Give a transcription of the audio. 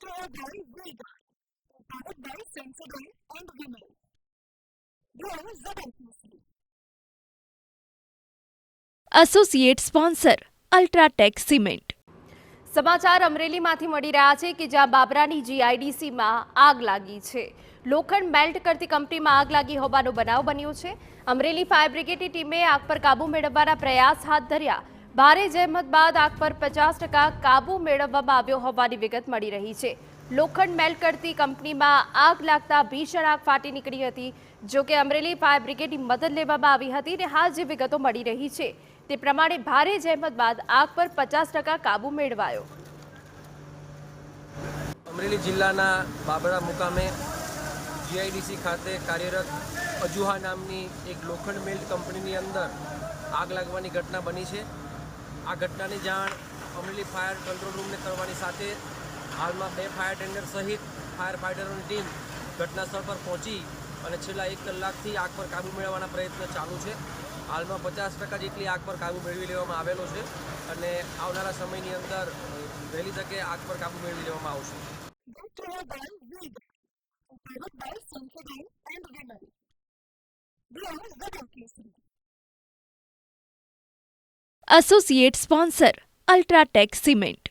Powered by Vega. Powered by Sensodyne and Vinyl. Grow ZFMC. Associate sponsor UltraTech cement. સમાચાર અમરેલીમાંથી મળી રહ્યા છે કે જ્યાં બાબરાની જીઆઈડીસીમાં આગ લાગી છે. લોખંડ મેલ્ટ કરતી કંપનીમાં આગ લાગી હોવાનો બનાવ બન્યો છે. અમરેલી ફાયર બ્રિગેડની ટીમે આગ પર કાબુ મેળવવાના પ્રયાસ હાથ ધર્યા. ભારે જહેમત બાદ આગ પર 50% કાબુ મેળવવામાં આવ્યો હોવાની વિગત મળી રહી છે. લોખંડ મેલ્ટ કરતી કંપનીમાં આગ લાગતા ભીષણ આગ ફાટી નીકળી હતી. જો કે અમરેલી ફાયર બ્રિગેડની મદદ લેવામાં આવી હતી અને હાલ જે વિગતો મળી રહી છે તે પ્રમાણે ભારે જહેમત બાદ આગ પર 50% કાબુ મેળવાયો. અમરેલી જિલ્લાના બાબરા મુકામે જીઆઈડીસી ખાતે કાર્યરત અજુહા નામની એક લોખંડ મેલ્ટ કંપનીની અંદર આગ લાગવાની ઘટના બની છે. આ ઘટનાની જાણ અમરેલી ફાયર કંટ્રોલ રૂમને કરવાની સાથે હાલમાં 2 ફાયર ટેન્ડર સહિત ફાયર ફાઇટરોની ટીમ ઘટના સ્થળ પર પહોંચી અને છેલ્લા 1 કલાકથી આગ પર કાબૂ મેળવવાના પ્રયત્ન ચાલુ છે. હાલમાં 50% જેટલી આગ પર કાબૂ મેળવી લેવામાં આવેલો છે અને આવનારા સમયની અંદર વહેલી તકે આગ પર કાબૂ મેળવી લેવામાં આવશે. Powered by Vega. Powered by Sensodyne and Vinyl. Grow ZFMC. Associate sponsor UltraTech cement.